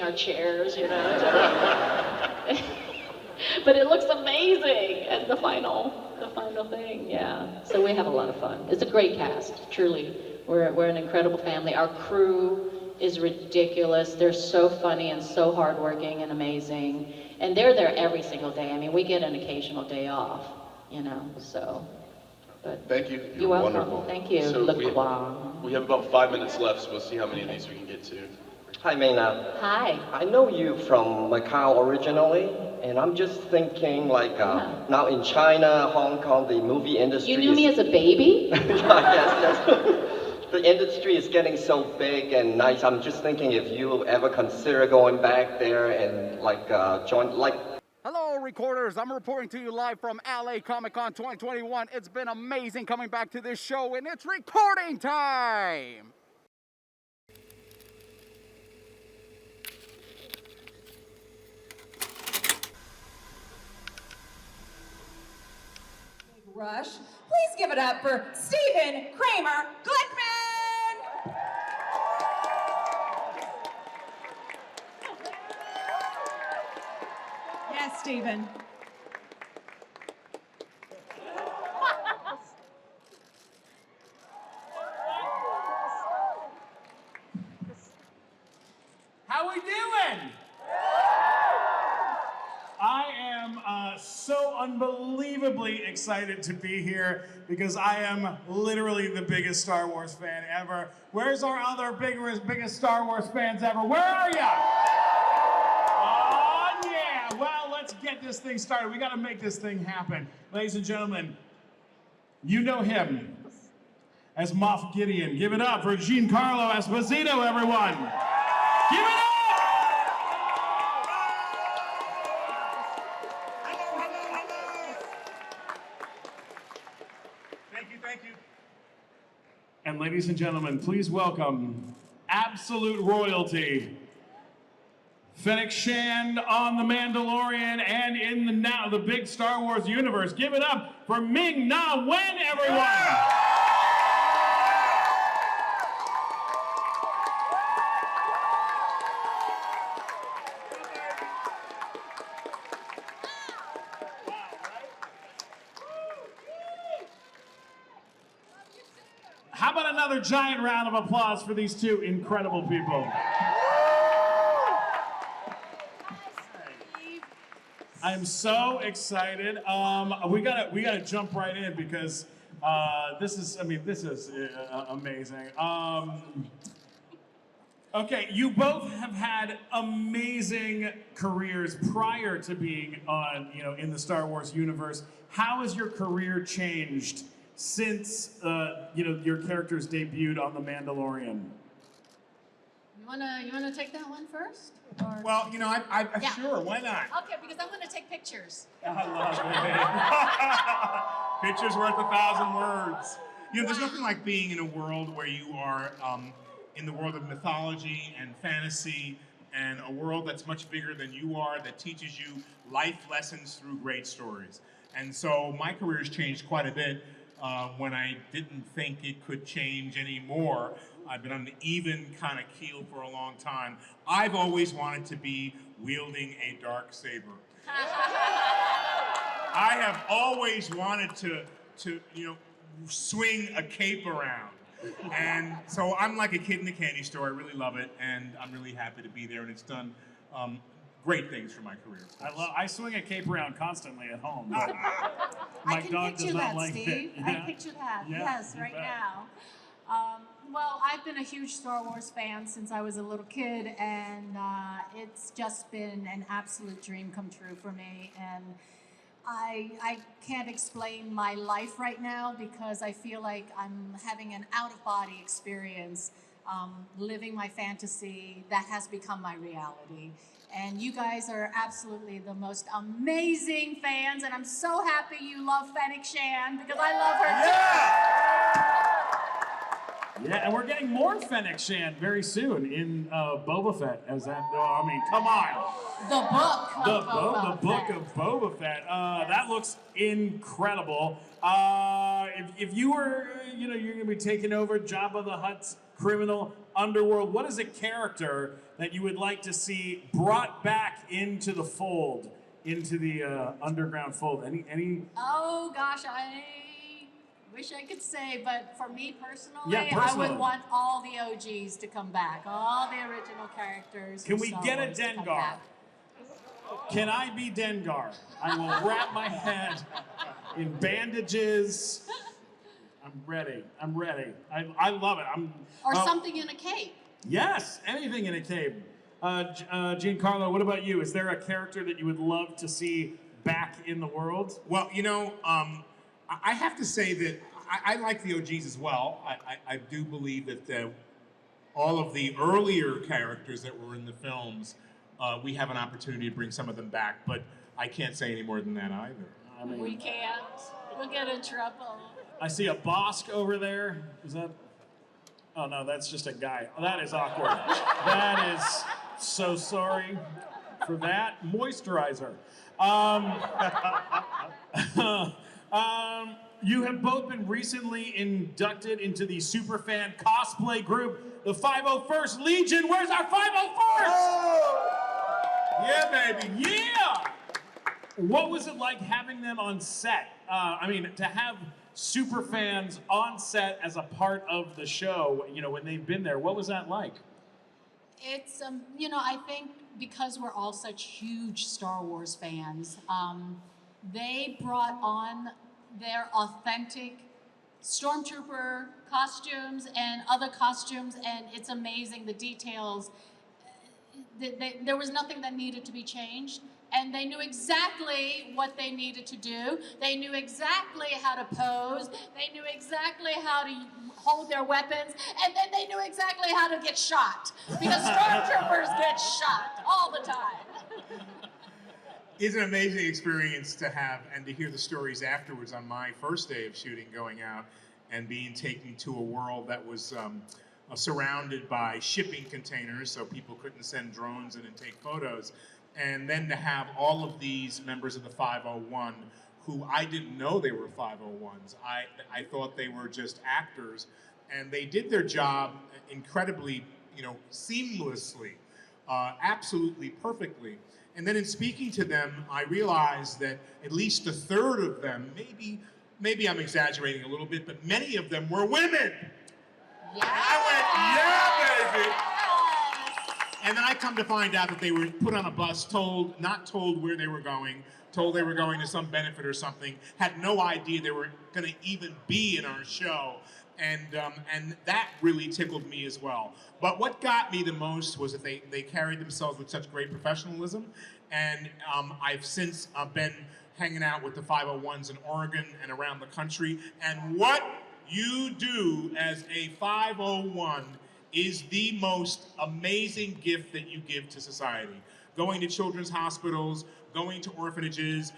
our chairs, you know. But it looks amazing as the final thing, yeah. So we have a lot of fun. It's a great cast, truly. We're an incredible family. Our crew is ridiculous. They're so funny and so hardworking and amazing. And they're there every single day. I mean, we get an occasional day off, you know, so. But thank you. You're welcome. Wonderful. Thank you. So we have about 5 minutes left, so we'll see how many of these we can get to. Hi, Ming-Na. Hi. I know you from Macau originally, and I'm just thinking like now in China, Hong Kong, the movie industry You knew me as a baby? yes. The industry is getting so big and nice. I'm just thinking if you ever consider going back there and like join like. Hello, recorders. I'm reporting to you live from LA Comic-Con 2021. It's been amazing coming back to this show, and it's recording time. Rush. Please give it up for Stephen Kramer Glickman! Yes, Stephen. How we doing? I am so unbelievably excited to be here because I am literally the biggest Star Wars fan ever. Where's our other biggest Star Wars fans ever? Where are ya? Oh yeah, well, let's get this thing started. We gotta make this thing happen. Ladies and gentlemen, you know him as Moff Gideon. Give it up for Giancarlo Esposito, everyone. Give it up! Thank you. And ladies and gentlemen, please welcome absolute royalty, Fennec Shand on The Mandalorian and in the big Star Wars universe. Give it up for Ming-Na Wen, everyone! How about another giant round of applause for these two incredible people? I'm so excited. We gotta jump right in because this is amazing. Okay, you both have had amazing careers prior to being on, in the Star Wars universe. How has your career changed since your characters debuted on The Mandalorian? You wanna take that one first? Or? Well, I sure, why not? Okay, because I want to take pictures. I love it. Pictures worth 1,000 words. There's nothing like being in a world where you are in the world of mythology and fantasy, and a world that's much bigger than you are, that teaches you life lessons through great stories. And so my career has changed quite a bit. When I didn't think it could change anymore. I've been on the even kind of keel for a long time. I've always wanted to be wielding a dark saber. I have always wanted to swing a cape around. And so I'm like a kid in a candy store. I really love it, and I'm really happy to be there, and it's done great things for my career. I swing a cape around constantly at home. I can picture that, Steve. Yeah. I can picture that. Yeah, yes, you right bet. now. Well, I've been a huge Star Wars fan since I was a little kid, and it's just been an absolute dream come true for me. And I can't explain my life right now because I feel like I'm having an out-of-body experience, living my fantasy that has become my reality. And you guys are absolutely the most amazing fans, and I'm so happy you love Fennec Shand because I love her too. Yeah, and we're getting more Fennec Shand very soon in Boba Fett. Come on. The Book of Boba Fett. That looks incredible. If you were, you're going to be taking over Jabba the Hutt's criminal underworld. What is a character that you would like to see brought back into the fold, into the underground fold? Any? Oh gosh, I wish I could say, but for me personally, Yeah, personally. I would want all the OGs to come back, all the original characters. Can from we Star get a Wars to come Dengar? back. Can I be Dengar? I will wrap my head in bandages. I'm ready. I love it. Or something in a cape. Yes, anything in a cape. Giancarlo, what about you? Is there a character that you would love to see back in the world? Well, I have to say that I like the OGs as well. I do believe that all of the earlier characters that were in the films, we have an opportunity to bring some of them back, but I can't say any more than that either. I mean, We can't. We'll get in trouble. I see a Bosk over there. Is that? Oh no, that's just a guy. That is awkward. That is so sorry for that. Moisturizer. You have both been recently inducted into the superfan cosplay group, the 501st Legion. Where's our 501st? Yeah, baby. Yeah! What was it like having them on set? To have super fans on set as a part of the show, when they've been there, what was that like? It's, I think because we're all such huge Star Wars fans, they brought on their authentic Stormtrooper costumes and other costumes, and it's amazing, the details. There was nothing that needed to be changed, and they knew exactly what they needed to do. They knew exactly how to pose. They knew exactly how to hold their weapons, and then they knew exactly how to get shot, because Stormtroopers get shot all the time. It's an amazing experience to have and to hear the stories afterwards on my first day of shooting, going out and being taken to a world that was surrounded by shipping containers, so people couldn't send drones in and take photos. And then to have all of these members of the 501 who I didn't know they were 501s. I thought they were just actors, and they did their job incredibly, seamlessly, absolutely perfectly. And then in speaking to them, I realized that at least a third of them, maybe I'm exaggerating a little bit, but many of them were women. Yeah. I went, yeah, baby. And then I come to find out that they were put on a bus, not told where they were going, told they were going to some benefit or something, had no idea they were going to even be in our show. And that really tickled me as well. But what got me the most was that they carried themselves with such great professionalism. And I've since been hanging out with the 501s in Oregon and around the country. And what you do as a 501 is the most amazing gift that you give to society. Going to children's hospitals, going to orphanages,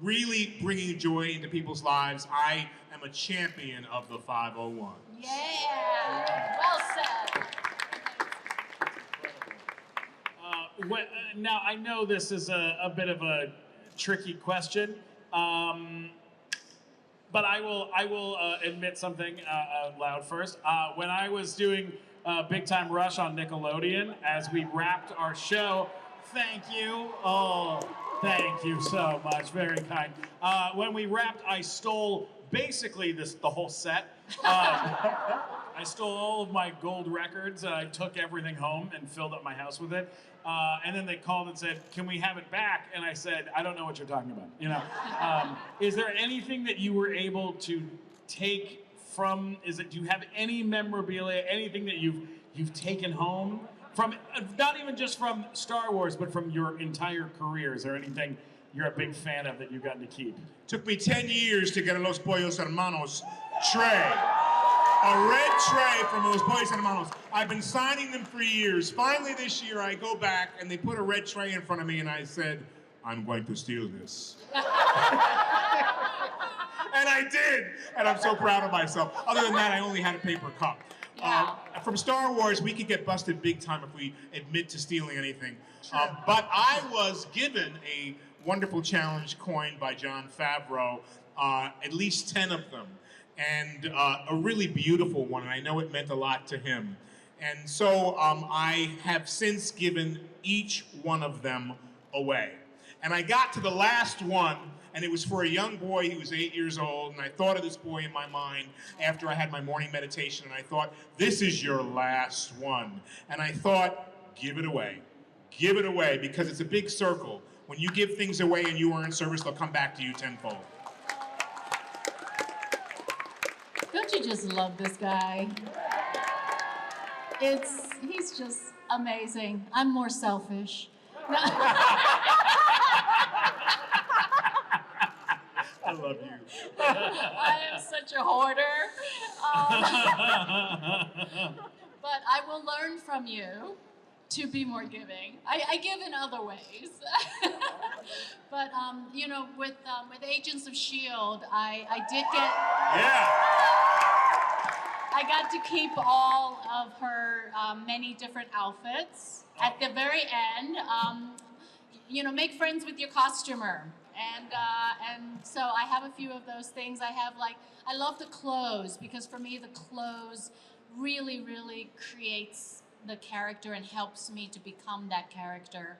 really bringing joy into people's lives. I am a champion of the 501. Yeah, well said. Now, I know this is a bit of a tricky question, but I will admit something loud first. When I was doing Big Time Rush on Nickelodeon, as we wrapped our show, thank you. Oh, thank you so much. Very kind. When we wrapped, I stole basically the whole set. I stole all of my gold records. I took everything home and filled up my house with it. And then they called and said, "Can we have it back?" And I said, "I don't know what you're talking about." Is there anything that you were able to take from? Do you have any memorabilia, anything that you've taken home from? Not even just from Star Wars, but from your entire career. Is there anything you're a big fan of that you've gotten to keep? Took me 10 years to get a Los Pollos Hermanos tray. A red tray from Los Pollos Hermanos. I've been signing them for years. Finally this year I go back and they put a red tray in front of me and I said, "I'm going to steal this." And I did, and I'm so proud of myself. Other than that, I only had a paper cup. From Star Wars, we could get busted big time if we admit to stealing anything. But I was given a wonderful challenge coined by Jon Favreau, at least 10 of them. and a really beautiful one, and I know it meant a lot to him. And so I have since given each one of them away. And I got to the last one, and it was for a young boy. He was 8 years old, and I thought of this boy in my mind after I had my morning meditation, and I thought, this is your last one. And I thought, give it away. Give it away, because it's a big circle. When you give things away and you are in service, they'll come back to you tenfold. Don't you just love this guy? He's just amazing. I'm more selfish. I love you. I am such a hoarder. But I will learn from you to be more giving. I give in other ways. But you know, with Agents of S.H.I.E.L.D., I did get... Yeah. I got to keep all of her many different outfits. At the very end, you know, make friends with your costumer. And so I have a few of those things. I love the clothes, because for me the clothes really, really creates the character and helps me to become that character.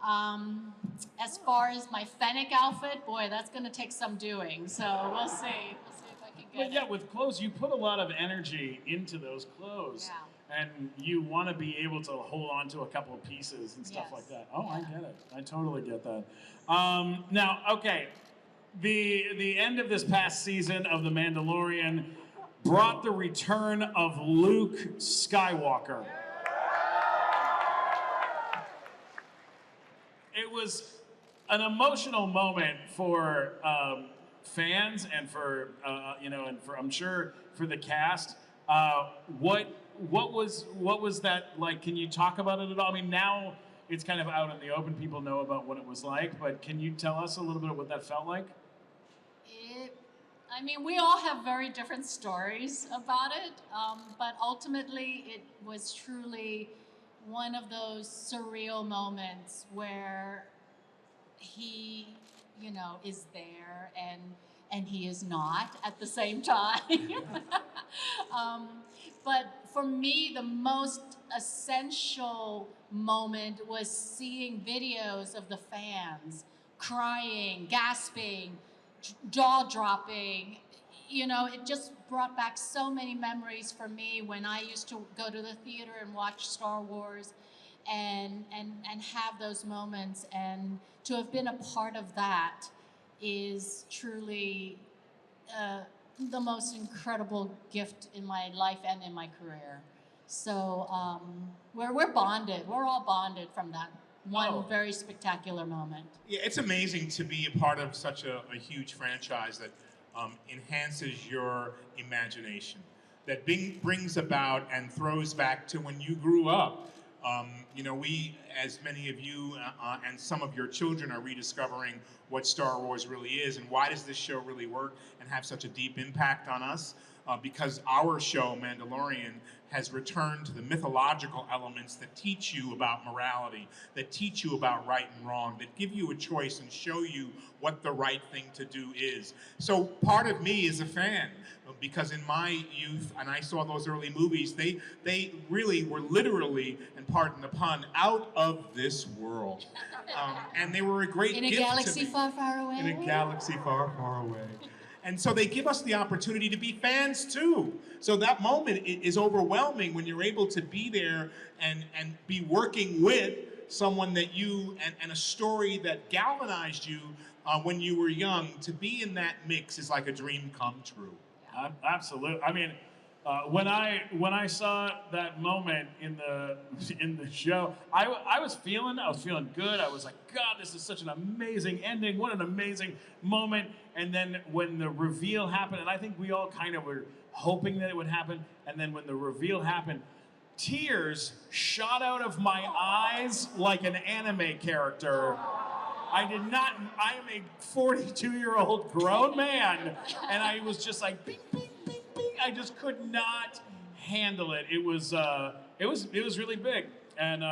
As far as my Fennec outfit, boy, that's gonna take some doing. So we'll see. We'll see if I can get But yeah, it. with clothes, you put a lot of energy into those clothes. Yeah. And you want to be able to hold on to a couple of pieces and stuff Yes. like that. Oh, I get it. I totally get that. Now, okay, the end of this past season of The Mandalorian brought the return of Luke Skywalker. It was an emotional moment for fans and for you know, and for, I'm sure, for the cast. What was that like? Can you talk about it at all? I mean, now it's kind of out in the open. People know about what it was like, but can you tell us a little bit of what that felt like? I mean, we all have very different stories about it, but ultimately it was truly one of those surreal moments where he, you know, is there and he is not at the same time. But for me, the most essential moment was seeing videos of the fans crying, gasping, jaw dropping. You know, it just brought back so many memories for me when I used to go to the theater and watch Star Wars and have those moments. And to have been a part of that is truly the most incredible gift in my life and in my career. So we're bonded. We're all bonded from that one very spectacular moment. Yeah, it's amazing to be a part of such a huge franchise that enhances your imagination, that brings about and throws back to when you grew up. You know, we, as many of you and some of your children, are rediscovering what Star Wars really is and why does this show really work and have such a deep impact on us. Because our show, Mandalorian, has returned to the mythological elements that teach you about morality, that teach you about right and wrong, that give you a choice and show you what the right thing to do is. So part of me is a fan, because in my youth, and I saw those early movies, they really were literally, and pardon the pun, out of this world. And they were a great gift to me. In a galaxy far, far away. In a galaxy far, far away. And so they give us the opportunity to be fans too. So that moment is overwhelming when you're able to be there and be working with someone that you, and a story that galvanized you when you were young. To be in that mix is like a dream come true. Absolutely. I mean, when I saw that moment in the show, I was feeling good. I was like, God, this is such an amazing ending. What an amazing moment. And then when the reveal happened, and I think we all kind of were hoping that it would happen, and then when the reveal happened, tears shot out of my eyes like an anime character. I am a 42-year-old grown man, and I was just like, bing, bing, bing, bing. I just could not handle it. It was really big, and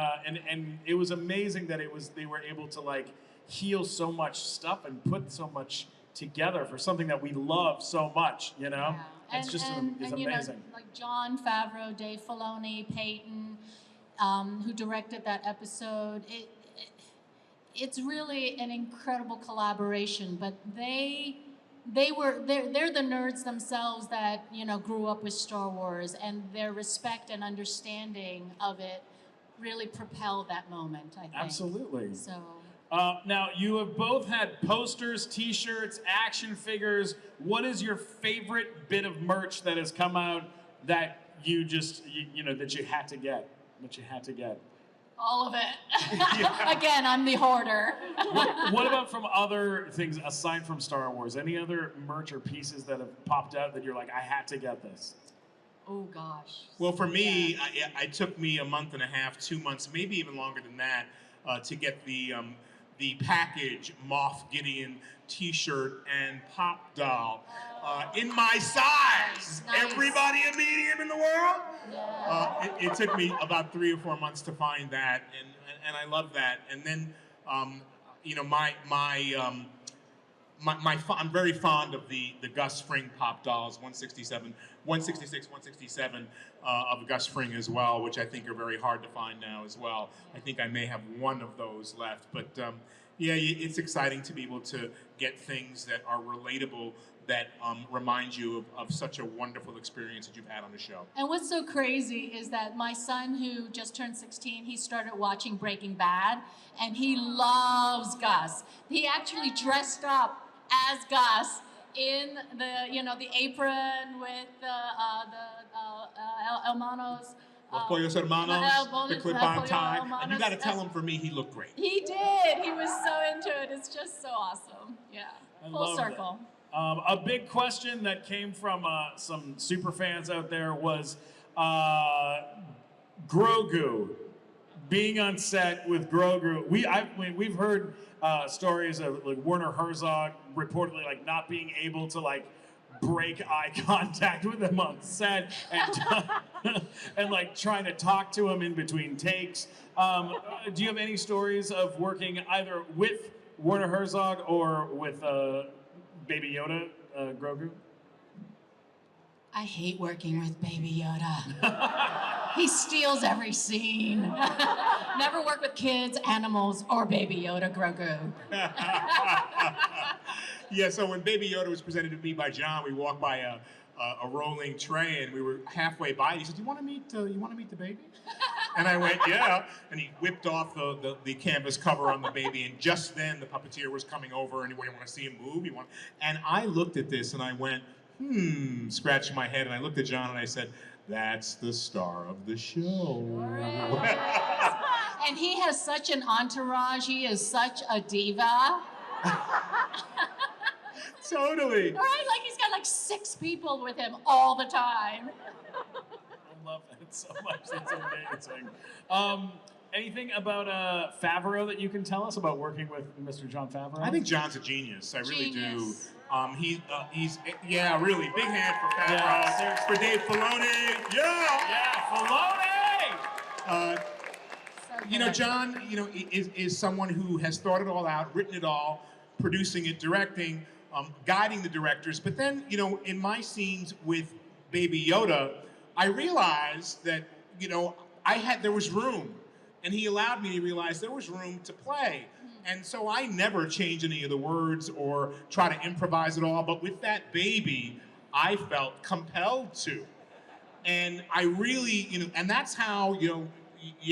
it was amazing that they were able to like heal so much stuff and put so much together for something that we love so much, you know? Yeah. It's just it's you know, amazing. like Jon Favreau, Dave Filoni, Peyton, who directed that episode. It's really an incredible collaboration, but they're the nerds themselves that, you know, grew up with Star Wars, and their respect and understanding of it really propelled that moment, I think. Absolutely. So. Now, you have both had posters, t-shirts, action figures. What is your favorite bit of merch that has come out that you just, you know, that you had to get? All of it. Again, I'm the hoarder. What about from other things aside from Star Wars? Any other merch or pieces that have popped out that you're like, I had to get this? Oh gosh. Well, for me, it took me a month and a half, 2 months, maybe even longer than that, to get the package Moff Gideon T-shirt and pop doll in my size. Nice. Everybody a medium in the world. Yeah. It took me about 3 or 4 months to find that, and I love that. And then, you know, I'm very fond of the Gus Fring pop dolls, 166, 167 of Gus Fring as well, which I think are very hard to find now as well. I think I may have one of those left, but yeah, it's exciting to be able to get things that are relatable, that remind you of such a wonderful experience that you've had on the show. And what's so crazy is that my son, who just turned 16, he started watching Breaking Bad, and he loves Gus. He actually dressed up as Gus in the apron with hermanos. Los Pollos Hermanos, the clip-on tie. And you got to tell him, for me, he looked great. He did. He was so into it. It's just so awesome. Yeah. Full circle. A big question that came from some super fans out there was Grogu. Being on set with Grogu, we've heard stories of like Werner Herzog reportedly like not being able to like break eye contact with him on set and and like trying to talk to him in between takes. Do you have any stories of working either with Werner Herzog or with Baby Yoda, Grogu? I hate working with Baby Yoda. He steals every scene. Never work with kids, animals, or Baby Yoda, Grogu. Yeah, so when Baby Yoda was presented to me by John, we walked by a rolling tray, and we were halfway by. And he said, "You want to meet the baby?" And I went, "Yeah." And he whipped off the canvas cover on the baby, and just then the puppeteer was coming over, and he wanted to see him move. And I looked at this, and I went, scratched my head, and I looked at John, and I said, "That's the star of the show." And he has such an entourage. He is such a diva. Totally. Right? Like he's got like 6 people with him all the time. I love that so much. It's amazing. Anything about Favreau that you can tell us about working with Mr. Jon Favreau? I think John's a genius. I really do. Genius. He's really big hand for Favreau, for Dave Filoni. Filoni. You know, John, is someone who has thought it all out, written it all, producing it, directing, guiding the directors. But then, in my scenes with Baby Yoda, I realized that, there was room. And he allowed me to realize there was room to play. And so I never change any of the words or try to improvise at all. But with that baby, I felt compelled to. And I really, and that's how, you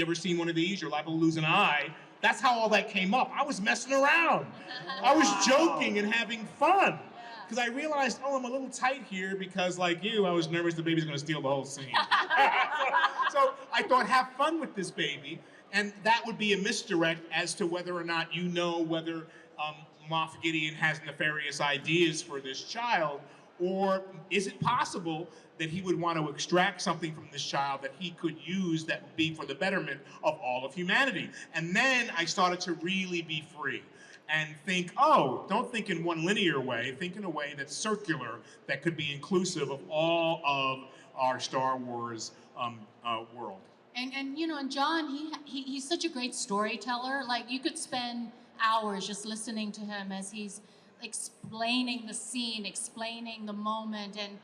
ever seen one of these? You're liable to lose an eye. That's how all that came up. I was messing around. I was joking and having fun. Because I realized, I'm a little tight here because, like you, I was nervous the baby's going to steal the whole scene. so I thought, have fun with this baby. And that would be a misdirect as to whether or not whether Moff Gideon has nefarious ideas for this child, or is it possible that he would want to extract something from this child that he could use that would be for the betterment of all of humanity? And then I started to really be free and think, don't think in one linear way, think in a way that's circular, that could be inclusive of all of our Star Wars world. And John, he's such a great storyteller. Like you could spend hours just listening to him as he's explaining the scene, explaining the moment, and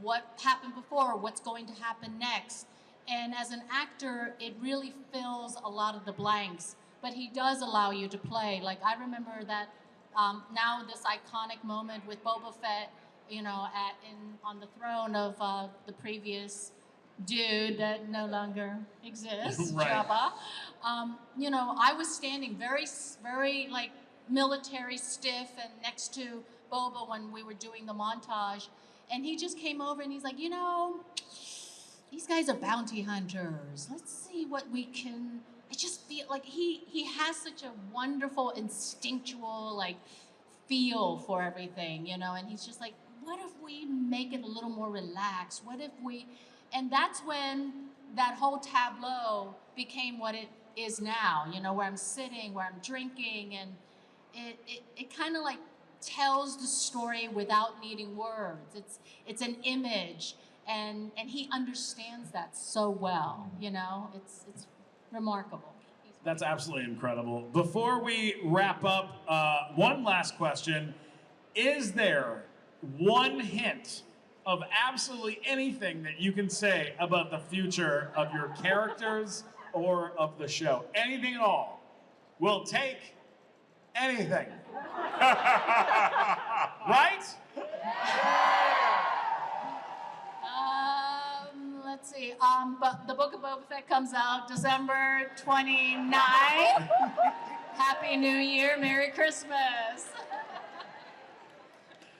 what happened before, what's going to happen next. And as an actor, it really fills a lot of the blanks, but he does allow you to play. Like, I remember that now this iconic moment with Boba Fett, you know, on the throne of the previous dude that no longer exists, Right. Jabba. You know, I was standing very, very like military stiff and next to Boba when we were doing the montage, and he just came over and he's like, you know, these guys are bounty hunters. Let's see what we can. I just feel like he has such a wonderful instinctual like feel for everything, you know, and he's just like, what if we make it a little more relaxed? What if we, and that's when that whole tableau became what it is now, you know, where I'm sitting, where I'm drinking, and it kind of like tells the story without needing words. It's an image, and he understands that so well, you know, it's remarkable. That's absolutely incredible. Before we wrap up, one last question. Is there one hint of absolutely anything that you can say about the future of your characters or of the show? Anything at all. We'll take anything. Right? Let's see. But the Book of Boba Fett comes out December 29th. Happy New Year, Merry Christmas.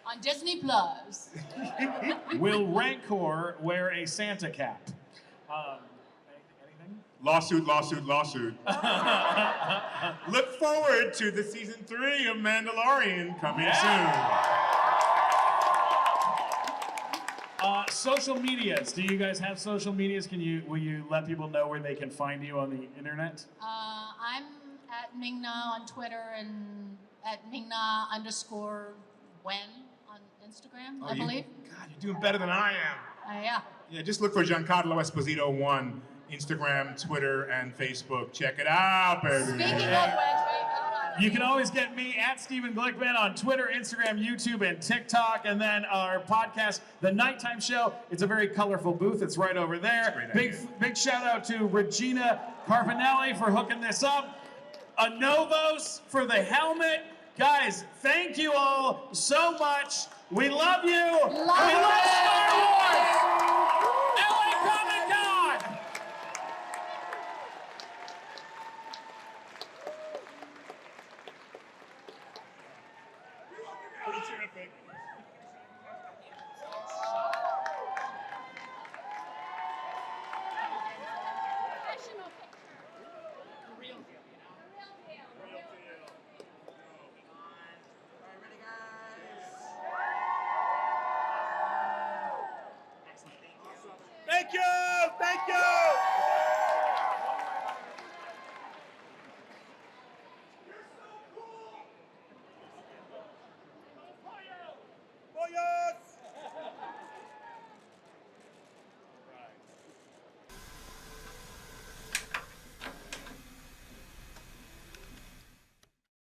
On Disney Plus. Will Rancor wear a Santa cap? Anything? Lawsuit, lawsuit, lawsuit. Look forward to the season 3 of Mandalorian coming soon. Social medias. Do you guys have social medias? Will you let people know where they can find you on the internet? I'm at Ming-Na on Twitter and at Ming-Na _when on Instagram, I believe. God, you're doing better than I am. Yeah. Yeah, just look for Giancarlo Esposito 1, Instagram, Twitter, and Facebook. Check it out, baby. Speaking of which, wait, hold on. You can always get me at Stephen Glickman on Twitter, Instagram, YouTube, and TikTok. And then our podcast, The Nighttime Show. It's a very colorful booth. It's right over there. Big shout out to Regina Carpinelli for hooking this up. A Novos for the helmet. Guys, thank you all so much. We love you. We love Star Wars. LA Comic-Con. Pretty terrific. Thank you! Thank you!